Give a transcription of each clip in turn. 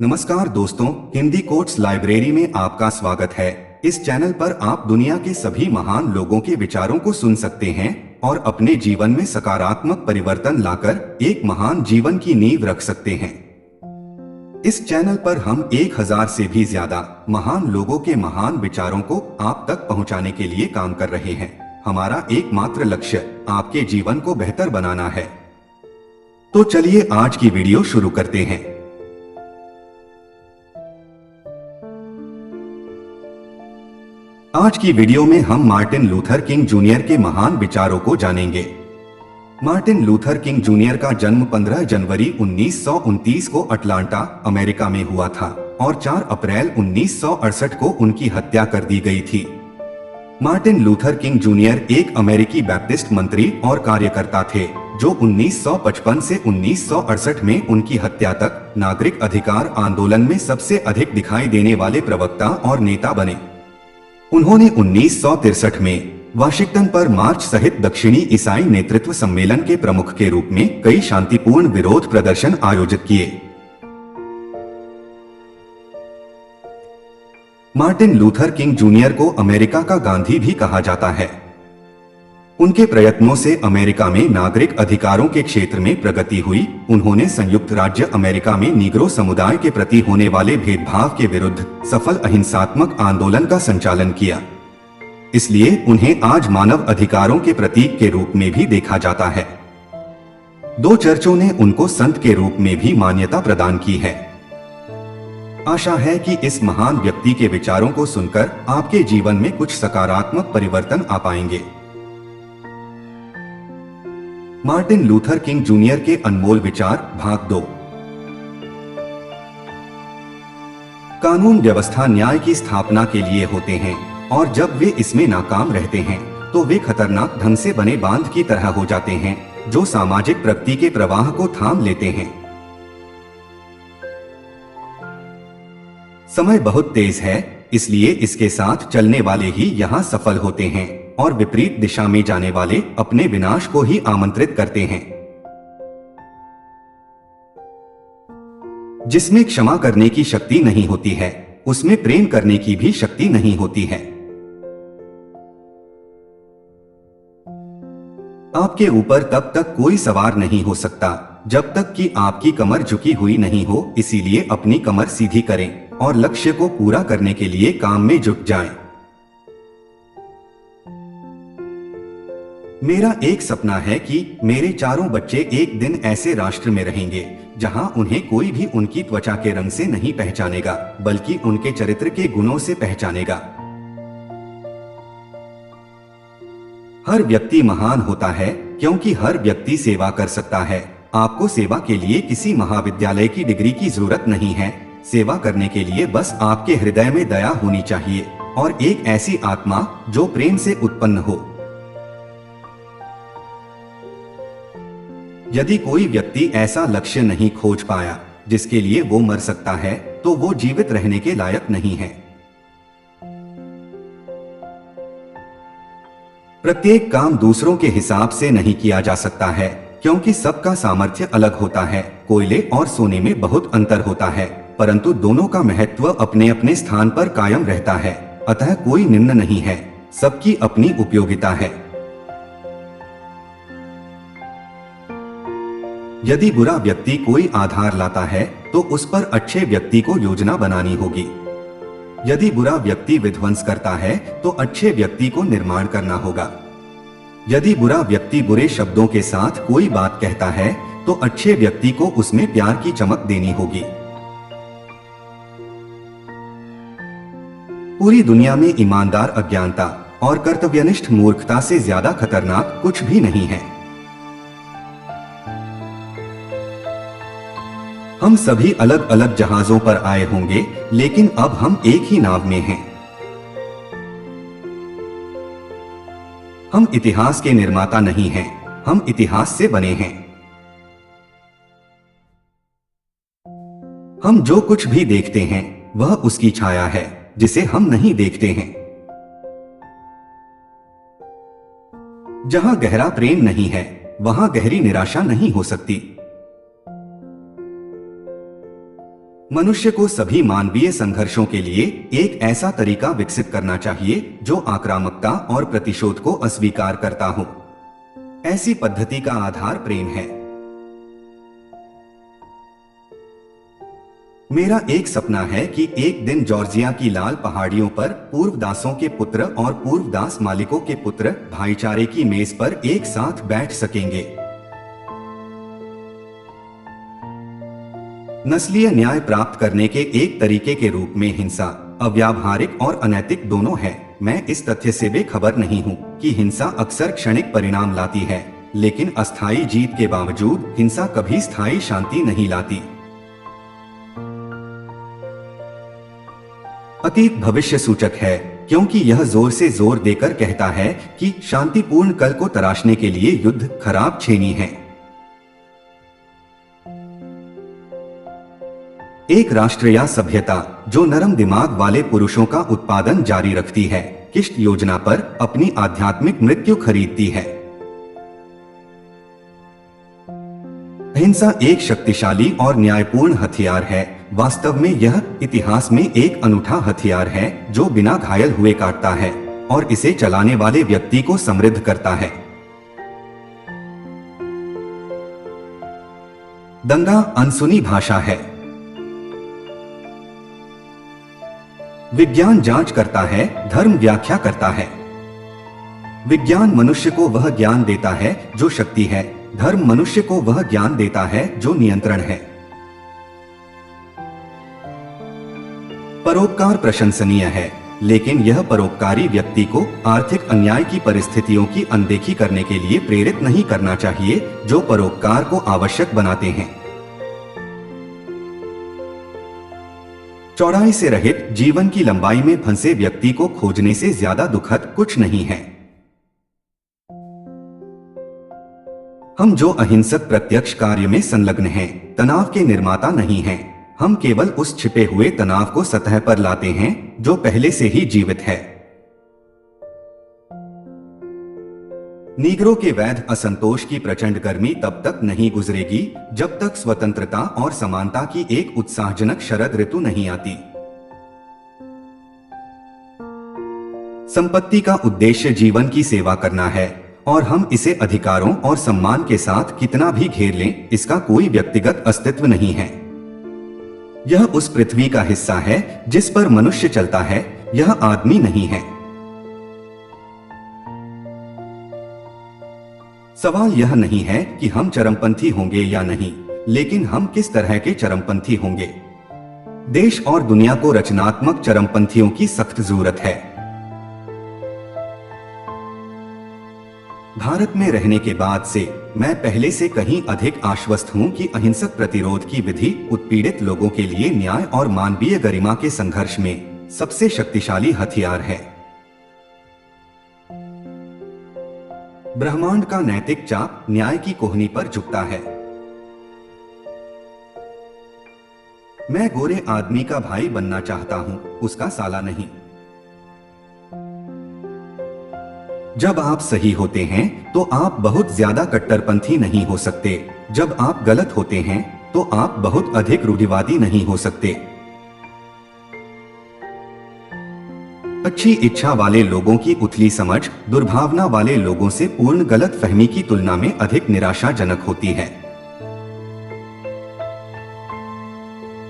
नमस्कार दोस्तों, Hindi quotes library में आपका स्वागत है। इस चैनल पर आप दुनिया के सभी महान लोगों के विचारों को सुन सकते हैं और अपने जीवन में सकारात्मक परिवर्तन लाकर एक महान जीवन की नींव रख सकते हैं। इस चैनल पर हम 1000 से भी ज्यादा महान लोगों के महान विचारों को आप तक पहुंचाने के लिए काम कर रहे हैं। हमारा एकमात्र लक्ष्य आपके जीवन को बेहतर बनाना है। तो चलिए आज की वीडियो शुरू करते हैं। आज की वीडियो में हम मार्टिन लूथर किंग जूनियर के महान विचारों को जानेंगे। मार्टिन लूथर किंग जूनियर का जन्म 15 जनवरी 1929 को अटलांटा, अमेरिका में हुआ था और 4 अप्रैल 1968 को उनकी हत्या कर दी गई थी। मार्टिन लूथर किंग जूनियर एक अमेरिकी बैप्टिस्ट मंत्री और कार्यकर्ता थे जो 1955 से 1968 में उनकी हत्या तक नागरिक अधिकार आंदोलन में सबसे अधिक दिखाई देने वाले प्रवक्ता और नेता बने। उन्होंने 1963 में वाशिंगटन पर मार्च सहित दक्षिणी ईसाई नेतृत्व सम्मेलन के प्रमुख के रूप में कई शांतिपूर्ण विरोध प्रदर्शन आयोजित किए। मार्टिन लूथर किंग जूनियर को अमेरिका का गांधी भी कहा जाता है। उनके प्रयत्नों से अमेरिका में नागरिक अधिकारों के क्षेत्र में प्रगति हुई। उन्होंने संयुक्त राज्य अमेरिका में नीग्रो समुदाय के प्रति होने वाले भेदभाव के विरुद्ध सफल अहिंसात्मक आंदोलन का संचालन किया। इसलिए उन्हें आज मानव अधिकारों के प्रतीक के रूप में भी देखा जाता है। 2 चर्चों ने उनको संत के रूप में भी मान्यता प्रदान की है। आशा है कि इस महान व्यक्ति के विचारों को सुनकर आपके जीवन में कुछ सकारात्मक परिवर्तन आ पाएंगे। मार्टिन लूथर किंग जूनियर के अनमोल विचार, भाग 2। कानून व्यवस्था न्याय की स्थापना के लिए होते हैं और जब वे इसमें नाकाम रहते हैं तो वे खतरनाक ढंग से बने बांध की तरह हो जाते हैं जो सामाजिक प्रगति के प्रवाह को थाम लेते हैं। समय बहुत तेज है, इसलिए इसके साथ चलने वाले ही यहाँ सफल होते हैं और विपरीत दिशा में जाने वाले अपने विनाश को ही आमंत्रित करते हैं। जिसमें क्षमा करने की शक्ति नहीं होती है, उसमें प्रेम करने की भी शक्ति नहीं होती है। आपके ऊपर तब तक कोई सवार नहीं हो सकता जब तक कि आपकी कमर झुकी हुई नहीं हो। इसीलिए अपनी कमर सीधी करें और लक्ष्य को पूरा करने के लिए काम में जुट जाएं। मेरा एक सपना है कि मेरे चारों बच्चे एक दिन ऐसे राष्ट्र में रहेंगे जहां उन्हें कोई भी उनकी त्वचा के रंग से नहीं पहचानेगा बल्कि उनके चरित्र के गुणों से पहचानेगा। हर व्यक्ति महान होता है क्योंकि हर व्यक्ति सेवा कर सकता है। आपको सेवा के लिए किसी महाविद्यालय की डिग्री की जरूरत नहीं है। सेवा करने के लिए बस आपके हृदय में दया होनी चाहिए और एक ऐसी आत्मा जो प्रेम से उत्पन्न हो। यदि कोई व्यक्ति ऐसा लक्ष्य नहीं खोज पाया जिसके लिए वो मर सकता है तो वो जीवित रहने के लायक नहीं है। प्रत्येक काम दूसरों के हिसाब से नहीं किया जा सकता है क्योंकि सबका सामर्थ्य अलग होता है। कोयले और सोने में बहुत अंतर होता है, परंतु दोनों का महत्व अपने अपने स्थान पर कायम रहता है। अतः कोई निम्न नहीं है, सबकी अपनी उपयोगिता है। यदि बुरा व्यक्ति कोई आधार लाता है तो उस पर अच्छे व्यक्ति को योजना बनानी होगी। यदि बुरा व्यक्ति विध्वंस करता है तो अच्छे व्यक्ति को निर्माण करना होगा। यदि बुरा व्यक्ति बुरे शब्दों के साथ कोई बात कहता है तो अच्छे व्यक्ति को उसमें प्यार की चमक देनी होगी। पूरी दुनिया में ईमानदार अज्ञानता और कर्तव्यनिष्ठ मूर्खता से ज्यादा खतरनाक कुछ भी नहीं है। हम सभी अलग अलग जहाजों पर आए होंगे लेकिन अब हम एक ही नाव में हैं। हम इतिहास के निर्माता नहीं हैं, हम इतिहास से बने हैं। हम जो कुछ भी देखते हैं वह उसकी छाया है जिसे हम नहीं देखते हैं। जहां गहरा प्रेम नहीं है वहां गहरी निराशा नहीं हो सकती। मनुष्य को सभी मानवीय संघर्षों के लिए एक ऐसा तरीका विकसित करना चाहिए जो आक्रामकता और प्रतिशोध को अस्वीकार करता हो। ऐसी पद्धति का आधार प्रेम है। मेरा एक सपना है कि एक दिन जॉर्जिया की लाल पहाड़ियों पर पूर्वदासों के पुत्र और पूर्वदास मालिकों के पुत्र भाईचारे की मेज पर एक साथ बैठ सकेंगे। नस्लीय न्याय प्राप्त करने के एक तरीके के रूप में हिंसा अव्यावहारिक और अनैतिक दोनों है। मैं इस तथ्य से बेखबर नहीं हूँ कि हिंसा अक्सर क्षणिक परिणाम लाती है, लेकिन अस्थायी जीत के बावजूद हिंसा कभी स्थायी शांति नहीं लाती। अतीत भविष्य सूचक है, क्योंकि यह जोर से जोर देकर कहता है कि शांतिपूर्ण कल को तराशने के लिए युद्ध खराब छेनी है। एक राष्ट्र या सभ्यता जो नरम दिमाग वाले पुरुषों का उत्पादन जारी रखती है, किष्ट योजना पर अपनी आध्यात्मिक मृत्यु खरीदती है। हिंसा एक शक्तिशाली और न्यायपूर्ण हथियार है। वास्तव में यह इतिहास में एक अनूठा हथियार है जो बिना घायल हुए काटता है और इसे चलाने वाले व्यक्ति को समृद्ध करता है। दंगा अनसुनी भाषा है। विज्ञान जांच करता है, धर्म व्याख्या करता है। विज्ञान मनुष्य को वह ज्ञान देता है जो शक्ति है, धर्म मनुष्य को वह ज्ञान देता है जो नियंत्रण है। परोपकार प्रशंसनीय है, लेकिन यह परोपकारी व्यक्ति को आर्थिक अन्याय की परिस्थितियों की अनदेखी करने के लिए प्रेरित नहीं करना चाहिए जो परोपकार को आवश्यक बनाते हैं। चौड़ाई से रहित जीवन की लंबाई में फंसे व्यक्ति को खोजने से ज्यादा दुखद कुछ नहीं है। हम जो अहिंसक प्रत्यक्ष कार्य में संलग्न हैं, तनाव के निर्माता नहीं हैं। हम केवल उस छिपे हुए तनाव को सतह पर लाते हैं जो पहले से ही जीवित है। नीग्रो के वैध असंतोष की प्रचंड गर्मी तब तक नहीं गुजरेगी जब तक स्वतंत्रता और समानता की एक उत्साहजनक शरद ऋतु नहीं आती। संपत्ति का उद्देश्य जीवन की सेवा करना है और हम इसे अधिकारों और सम्मान के साथ कितना भी घेर लें, इसका कोई व्यक्तिगत अस्तित्व नहीं है। यह उस पृथ्वी का हिस्सा है जिस पर मनुष्य चलता है, यह आदमी नहीं है। सवाल यह नहीं है कि हम चरमपंथी होंगे या नहीं, लेकिन हम किस तरह के चरमपंथी होंगे। देश और दुनिया को रचनात्मक चरमपंथियों की सख्त जरूरत है। भारत में रहने के बाद से मैं पहले से कहीं अधिक आश्वस्त हूं कि अहिंसक प्रतिरोध की विधि उत्पीड़ित लोगों के लिए न्याय और मानवीय गरिमा के संघर्ष में सबसे शक्तिशाली हथियार है। ब्रह्मांड का नैतिक चाप न्याय की कोहनी पर झुकता है। मैं गोरे आदमी का भाई बनना चाहता हूं, उसका साला नहीं। जब आप सही होते हैं तो आप बहुत ज्यादा कट्टरपंथी नहीं हो सकते। जब आप गलत होते हैं तो आप बहुत अधिक रूढ़िवादी नहीं हो सकते। अच्छी इच्छा वाले लोगों की उथली समझ दुर्भावना वाले लोगों से पूर्ण गलत फहमी की तुलना में अधिक निराशाजनक होती है।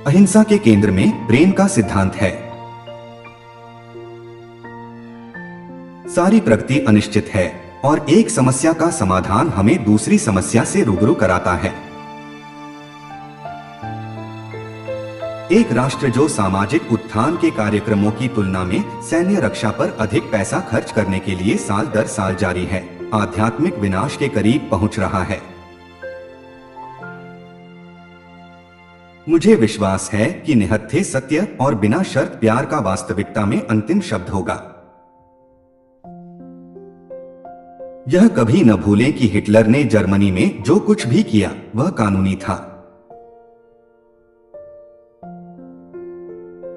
अहिंसा के केंद्र में प्रेम का सिद्धांत है। सारी प्रगति अनिश्चित है और एक समस्या का समाधान हमें दूसरी समस्या से रूबरू कराता है। एक राष्ट्र जो सामाजिक उत्थान के कार्यक्रमों की तुलना में सैन्य रक्षा पर अधिक पैसा खर्च करने के लिए साल दर साल जारी है, आध्यात्मिक विनाश के करीब पहुंच रहा है। मुझे विश्वास है कि निहत्थे सत्य और बिना शर्त प्यार का वास्तविकता में अंतिम शब्द होगा। यह कभी न भूलें कि हिटलर ने जर्मनी में जो कुछ भी किया वह कानूनी था।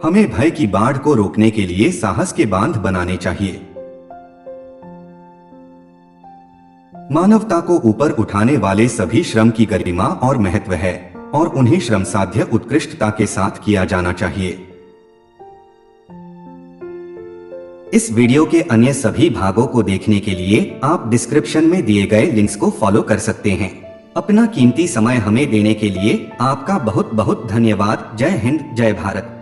हमें भय की बाढ़ को रोकने के लिए साहस के बांध बनाने चाहिए। मानवता को ऊपर उठाने वाले सभी श्रम की गरिमा और महत्व है। और उन्हें श्रमसाध्य उत्कृष्टता के साथ किया जाना चाहिए। इस वीडियो के अन्य सभी भागों को देखने के लिए आप डिस्क्रिप्शन में दिए गए लिंक्स को फॉलो कर सकते हैं। अपना कीमती समय हमें देने के लिए आपका बहुत बहुत धन्यवाद। जय हिंद, जय भारत।